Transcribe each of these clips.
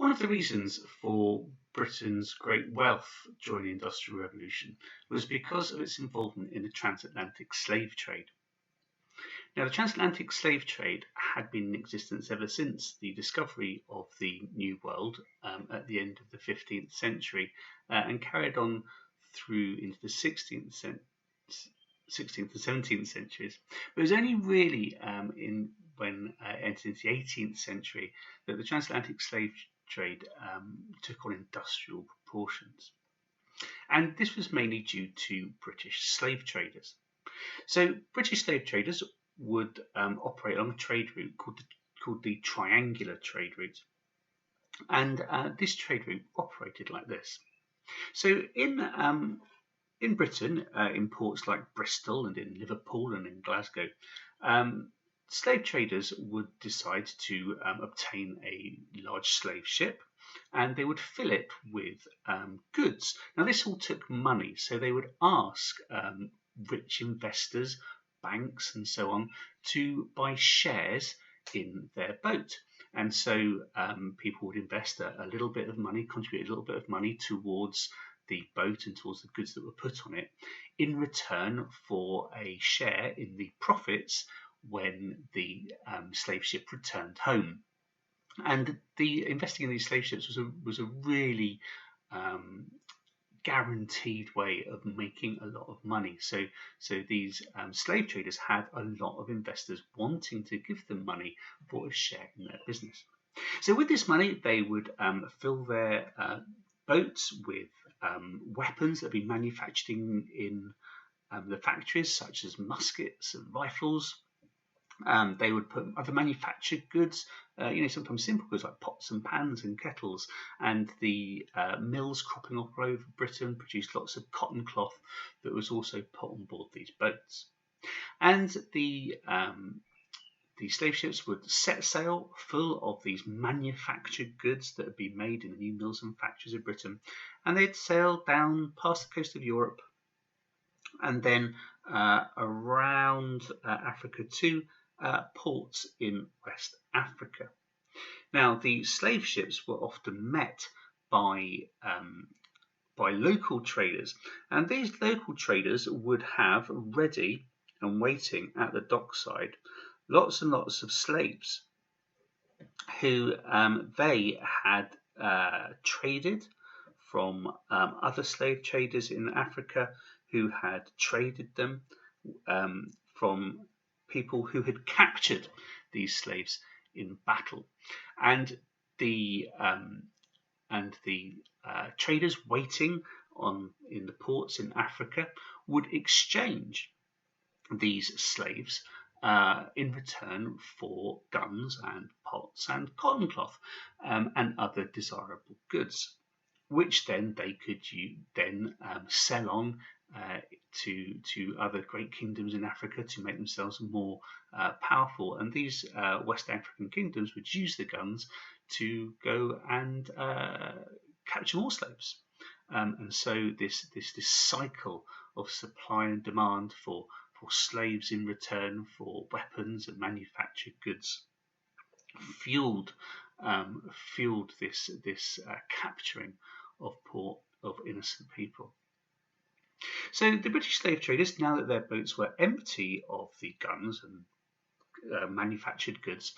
One of the reasons for Britain's great wealth during the Industrial Revolution was because of its involvement in the transatlantic slave trade. Now, the transatlantic slave trade had been in existence ever since the discovery of the New World at the end of the 15th century and carried on through into the 16th and 17th centuries. But it was only really when it entered into the 18th century that the transatlantic slave trade took on industrial proportions. And this was mainly due to British slave traders. So British slave traders would operate along a trade route called the triangular trade route. And this trade route operated like this. So in Britain, in ports like Bristol and in Liverpool and in Glasgow, slave traders would decide to obtain a large slave ship, and they would fill it with goods. Now, this all took money, so they would ask rich investors, banks, and so on to buy shares in their boat. And so people would invest a little bit of money, contribute a little bit of money towards the boat and towards the goods that were put on it in return for a share in the profits when the slave ship returned home. And the investing in these slave ships was a really guaranteed way of making a lot of money. So these slave traders had a lot of investors wanting to give them money for a share in their business. So with this money, they would fill their boats with weapons that would be manufactured in the factories, such as muskets and rifles. They would put other manufactured goods, sometimes simple goods like pots and pans and kettles, and the mills cropping up all over Britain produced lots of cotton cloth that was also put on board these boats. And the slave ships would set sail full of these manufactured goods that had been made in the new mills and factories of Britain, and they'd sail down past the coast of Europe and then around Africa to ports in West Africa. Now, the slave ships were often met by local traders, and these local traders would have ready and waiting at the dockside lots and lots of slaves who they had traded from other slave traders in Africa, who had traded them from people who had captured these slaves in battle, and the traders waiting in the ports in Africa would exchange these slaves in return for guns and pots and cotton cloth and other desirable goods, which then they could sell on to other great kingdoms in Africa to make themselves more powerful. And these West African kingdoms would use the guns to go and capture more slaves. And so this cycle of supply and demand for slaves in return for weapons and manufactured goods fueled this capturing of innocent people. So the British slave traders, now that their boats were empty of the guns and manufactured goods,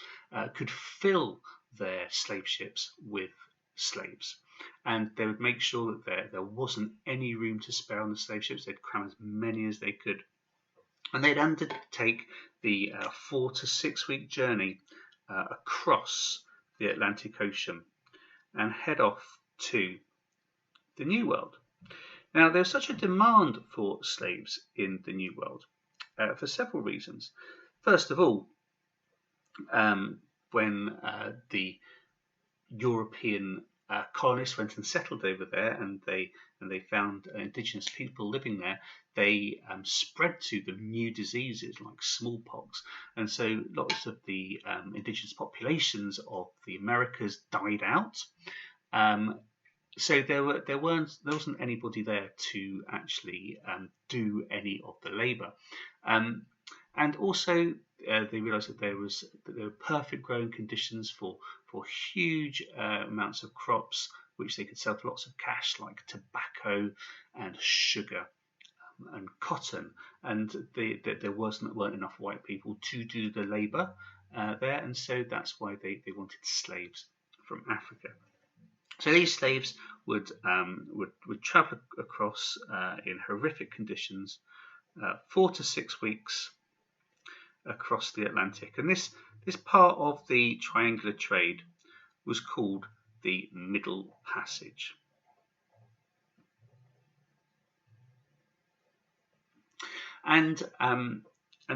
could fill their slave ships with slaves. And they would make sure that there wasn't any room to spare on the slave ships. They'd cram as many as they could. And they'd undertake the 4 to 6 week journey across the Atlantic Ocean and head off to the New World. Now, there was such a demand for slaves in the New World for several reasons. First of all, when the European colonists went and settled over there, and they found indigenous people living there, they spread to them new diseases like smallpox, and so lots of the indigenous populations of the Americas died out. So there wasn't anybody there to actually do any of the labour, and also they realised that there were perfect growing conditions for huge amounts of crops, which they could sell for lots of cash, like tobacco and sugar and cotton, and there weren't enough white people to do the labour there, and so that's why they wanted slaves from Africa. So these slaves would travel across in horrific conditions, 4 to 6 weeks across the Atlantic, and this part of the triangular trade was called the Middle Passage. And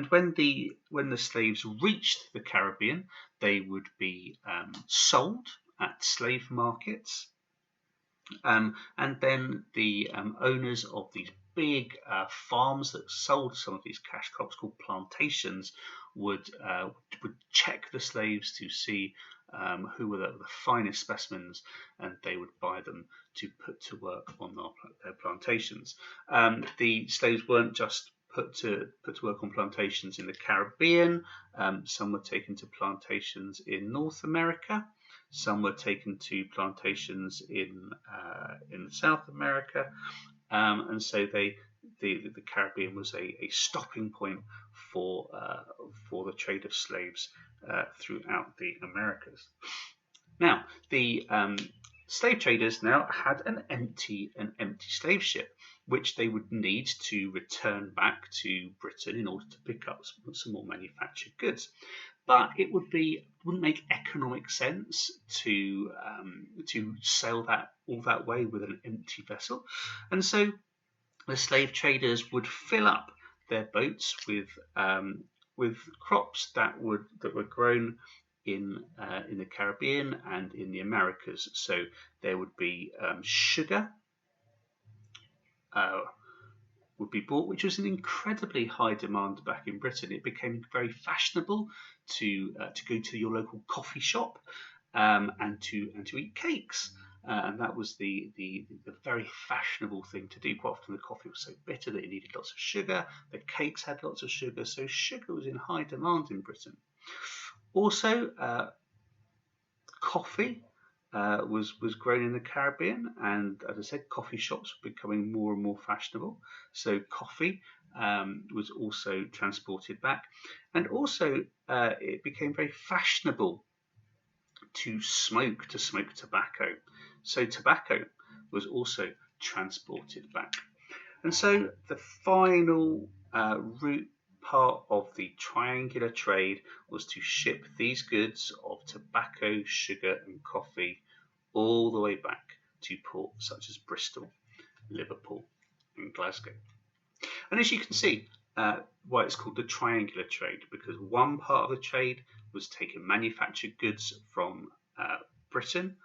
when the slaves reached the Caribbean, they would be sold at slave markets, and then the owners of these big farms that sold some of these cash crops, called plantations, would check the slaves to see who were the finest specimens, and they would buy them to put to work on their plantations. The slaves weren't just put to work on plantations in the Caribbean. Some were taken to plantations in North America. Some were taken to plantations in South America, and so the Caribbean was a stopping point for the trade of slaves throughout the Americas. Now, the slave traders now had an empty slave ship, which they would need to return back to Britain in order to pick up some more manufactured goods. But it wouldn't make economic sense to sail all that way with an empty vessel, and so the slave traders would fill up their boats with crops that were grown in the Caribbean and in the Americas. So there would be sugar would be bought, which was an incredibly high demand back in Britain. It became very fashionable to go to your local coffee shop and to eat cakes. And that was the very fashionable thing to do. Quite often the coffee was so bitter that it needed lots of sugar. The cakes had lots of sugar, so sugar was in high demand in Britain. Also, coffee was grown in the Caribbean, and as I said, coffee shops were becoming more and more fashionable. So coffee was also transported back, and also it became very fashionable to smoke tobacco. So tobacco was also transported back. And so the final route part of the triangular trade was to ship these goods of tobacco, sugar and coffee all the way back to ports such as Bristol, Liverpool and Glasgow. And as you can see, why it's called the triangular trade, because one part of the trade was taking manufactured goods from Britain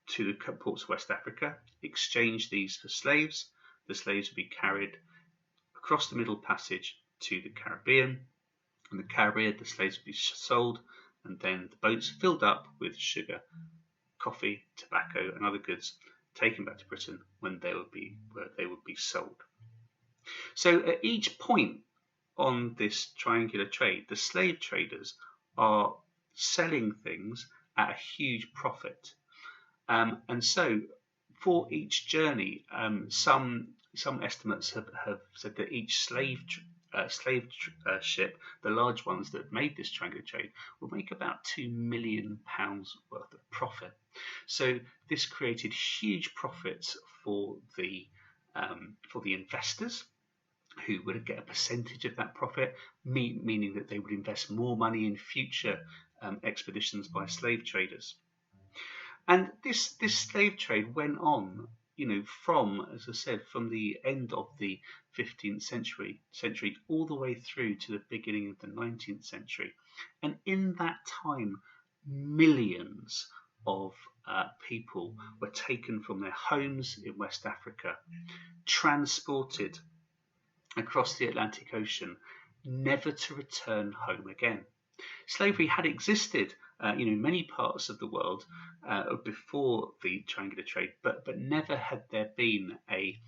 to the ports of West Africa, exchange these for slaves. The slaves would be carried across the Middle Passage to the Caribbean. In the Caribbean, the slaves would be sold, and then the boats filled up with sugar, coffee, tobacco, and other goods taken back to Britain where they would be sold. So at each point on this triangular trade, the slave traders are selling things at a huge profit. And so for each journey, some estimates have said that each slave ship, the large ones that made this triangular trade, would make about £2 million worth of profit. So this created huge profits for the investors, who would get a percentage of that profit, meaning that they would invest more money in future expeditions by slave traders. And this slave trade went on, from, as I said, from the end of the 15th century all the way through to the beginning of the 19th century. And in that time, millions of people were taken from their homes in West Africa, transported across the Atlantic Ocean, never to return home again. Slavery had existed in many parts of the world before the triangular trade, but never had there been a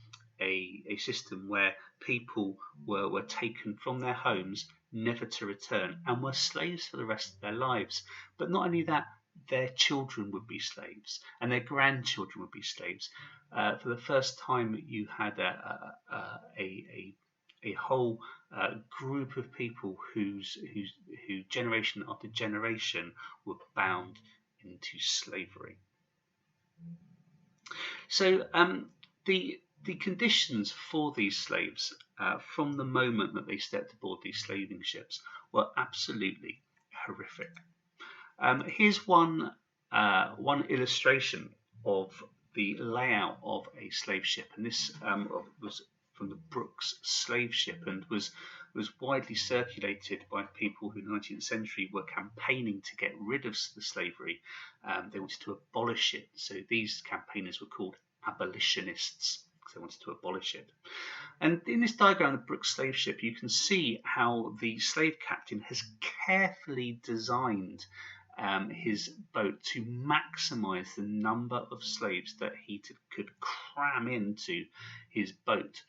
system where people were taken from their homes, never to return, and were slaves for the rest of their lives. But not only that, their children would be slaves, and their grandchildren would be slaves. For the first time, you had a whole group of people who generation after generation were bound into slavery. So the conditions for these slaves from the moment that they stepped aboard these slaving ships were absolutely horrific. Here's one illustration of the layout of a slave ship, and this was from the Brooks slave ship, and was widely circulated by people who in the 19th century were campaigning to get rid of the slavery. They wanted to abolish it. So these campaigners were called abolitionists because they wanted to abolish it. And in this diagram of the Brooks slave ship, you can see how the slave captain has carefully designed his boat to maximize the number of slaves that he could cram into his boat.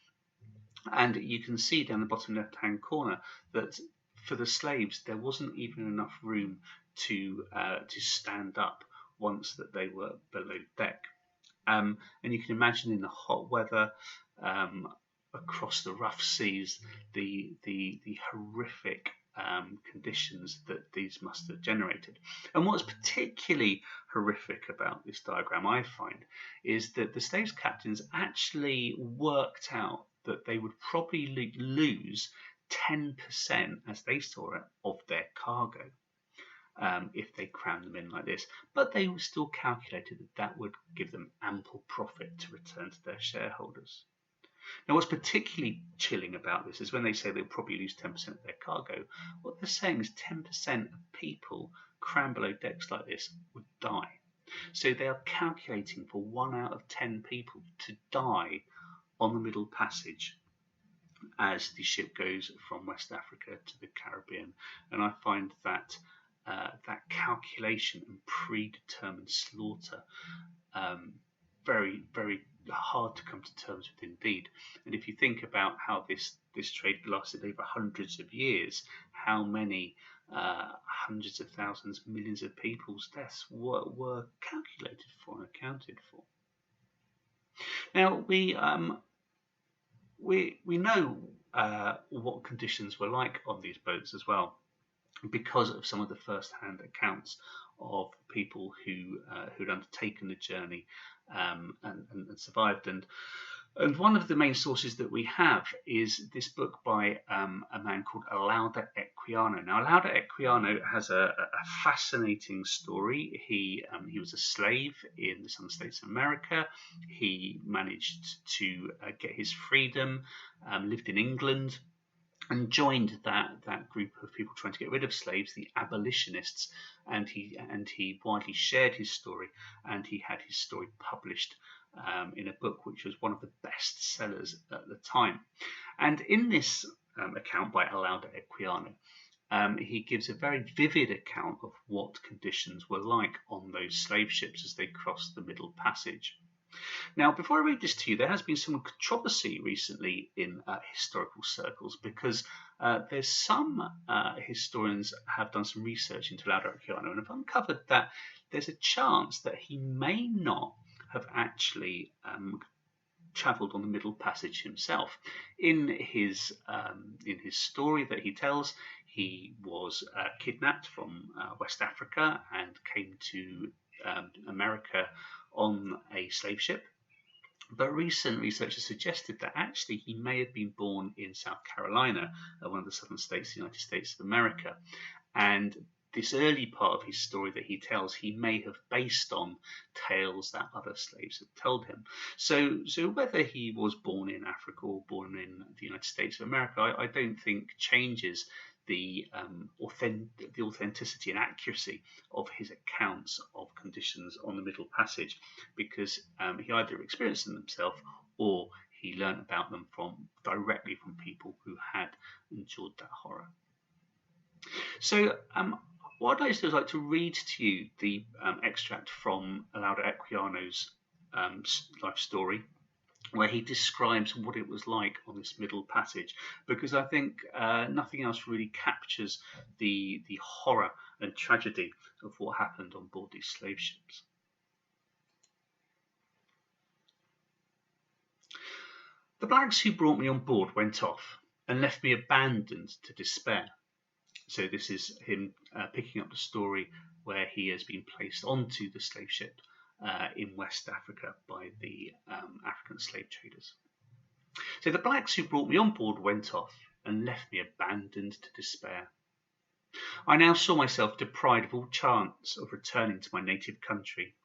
And you can see down the bottom left-hand corner that for the slaves there wasn't even enough room to stand up once that they were below deck. And you can imagine in the hot weather, across the rough seas, the horrific conditions that these must have generated. And what's particularly horrific about this diagram, I find, is that the slaves captains actually worked out that they would probably lose 10%, as they saw it, of their cargo if they crammed them in like this. But they still calculated that would give them ample profit to return to their shareholders. Now, what's particularly chilling about this is when they say they'll probably lose 10% of their cargo, what they're saying is 10% of people crammed below decks like this would die. So they are calculating for 1 out of 10 people to die on the Middle Passage as the ship goes from West Africa to the Caribbean. And I find that that calculation and predetermined slaughter very, very hard to come to terms with indeed. And if you think about how this trade lasted over hundreds of years, how many hundreds of thousands, millions of people's deaths were calculated for and accounted for. Now we know what conditions were like on these boats as well, because of some of the first-hand accounts of people who'd undertaken the journey and survived. And one of the main sources that we have is this book by a man called Olaudah Equiano. Now, Olaudah Equiano has a fascinating story. He was a slave in the Southern States of America. He managed to get his freedom, lived in England, and joined that group of people trying to get rid of slaves, the abolitionists, and he widely shared his story, and he had his story published in a book which was one of the best sellers at the time. And in this account by Olaudah Equiano, he gives a very vivid account of what conditions were like on those slave ships as they crossed the Middle Passage. Now, before I read this to you, there has been some controversy recently in historical circles, because there's some historians have done some research into Olaudah Equiano and have uncovered that there's a chance that he may not have actually travelled on the Middle Passage himself. In his story that he tells, he was kidnapped from West Africa and came to America on a slave ship. But recent research has suggested that actually he may have been born in South Carolina, one of the southern states of the United States of America. And this early part of his story that he tells, he may have based on tales that other slaves had told him. So whether he was born in Africa or born in the United States of America, I don't think changes the authenticity and accuracy of his accounts of conditions on the Middle Passage, because he either experienced them himself or he learned about them directly from people who had endured that horror. So what I'd like to read to you the extract from Olaudah Equiano's life story, where he describes what it was like on this middle passage, because I think nothing else really captures the horror and tragedy of what happened on board these slave ships. The blacks who brought me on board went off and left me abandoned to despair. So this is him picking up the story where he has been placed onto the slave ship in West Africa by the African slave traders. So the blacks who brought me on board went off and left me abandoned to despair. I now saw myself deprived of all chance of returning to my native country.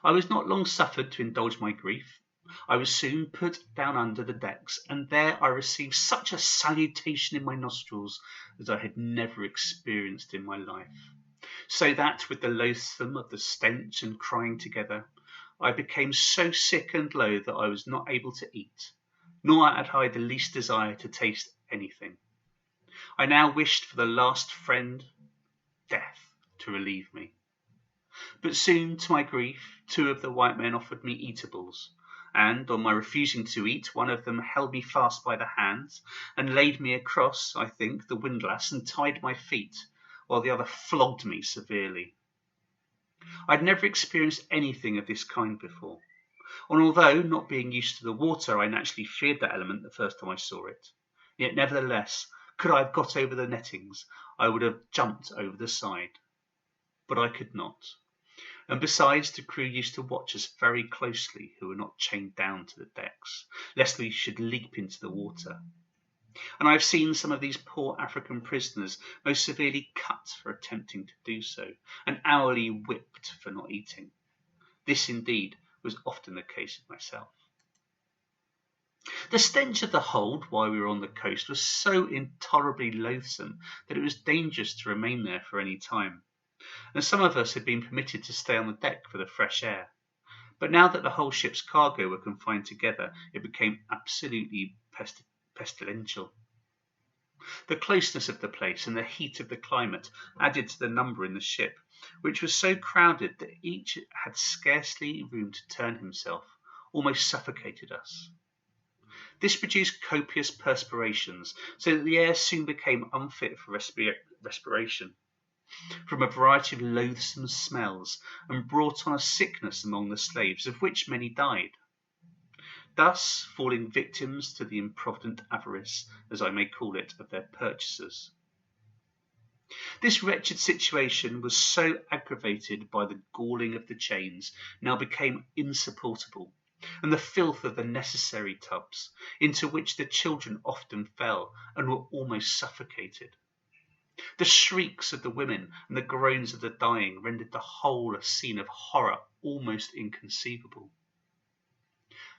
I was not long suffered to indulge my grief. I was soon put down under the decks, and there I received such a salutation in my nostrils as I had never experienced in my life, so that with the loathsome of the stench and crying together, I became so sick and low that I was not able to eat, nor had I the least desire to taste anything. I now wished for the last friend, death, to relieve me. But soon, to my grief, 2 of the white men offered me eatables, and on my refusing to eat, one of them held me fast by the hands and laid me across, I think, the windlass and tied my feet, while the other flogged me severely. I'd never experienced anything of this kind before, and although, not being used to the water, I naturally feared that element the first time I saw it, yet nevertheless, could I have got over the nettings, I would have jumped over the side. But I could not. And besides, the crew used to watch us very closely who were not chained down to the decks, lest we should leap into the water. And I have seen some of these poor African prisoners most severely cut for attempting to do so, and hourly whipped for not eating. This indeed was often the case with myself. The stench of the hold while we were on the coast was so intolerably loathsome that it was dangerous to remain there for any time, and some of us had been permitted to stay on the deck for the fresh air. But now that the whole ship's cargo were confined together, it became absolutely pestilential. The closeness of the place and the heat of the climate added to the number in the ship, which was so crowded that each had scarcely room to turn himself, almost suffocated us. This produced copious perspirations, so that the air soon became unfit for respiration, from a variety of loathsome smells, and brought on a sickness among the slaves, of which many died, thus falling victims to the improvident avarice, as I may call it, of their purchasers. This wretched situation was so aggravated by the galling of the chains, now became insupportable, and the filth of the necessary tubs, into which the children often fell and were almost suffocated. The shrieks of the women and the groans of the dying rendered the whole a scene of horror almost inconceivable.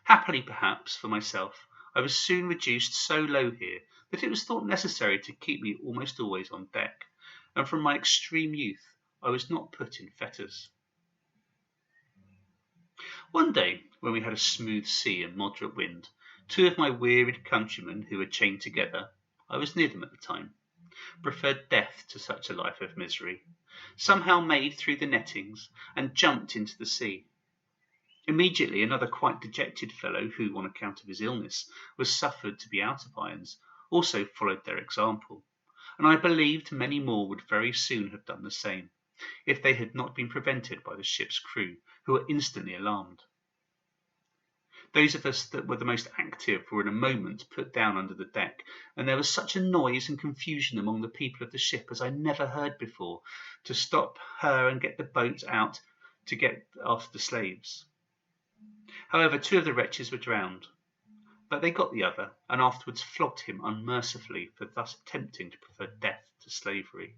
Happily, perhaps, for myself, I was soon reduced so low here that it was thought necessary to keep me almost always on deck, and from my extreme youth I was not put in fetters. One day, when we had a smooth sea and moderate wind, 2 of my wearied countrymen, who were chained together, I was near them at the time, preferred death to such a life of misery, somehow made through the nettings, and jumped into the sea. Immediately another quite dejected fellow, who, on account of his illness, was suffered to be out of irons, also followed their example, and I believed many more would very soon have done the same, if they had not been prevented by the ship's crew, who were instantly alarmed. Those of us that were the most active were in a moment put down under the deck, and there was such a noise and confusion among the people of the ship as I never heard before, to stop her and get the boat out to get after the slaves. However, 2 of the wretches were drowned, but they got the other, and afterwards flogged him unmercifully for thus attempting to prefer death to slavery.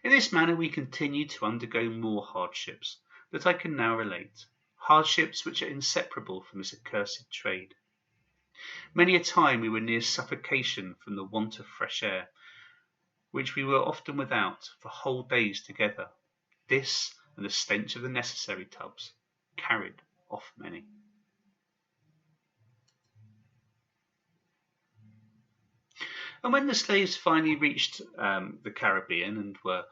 In this manner we continued to undergo more hardships that I can now relate, hardships which are inseparable from this accursed trade. Many a time we were near suffocation from the want of fresh air, which we were often without for whole days together. This, and the stench of the necessary tubs, carried off many. And when the slaves finally reached the Caribbean and were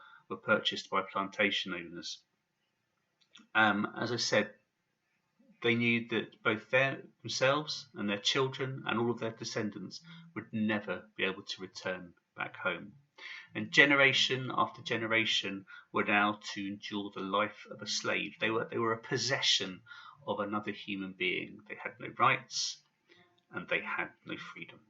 purchased by plantation owners, as I said, They knew that both themselves and their children and all of their descendants would never be able to return back home. And generation after generation were now to endure the life of a slave. They were a possession of another human being. They had no rights and they had no freedom.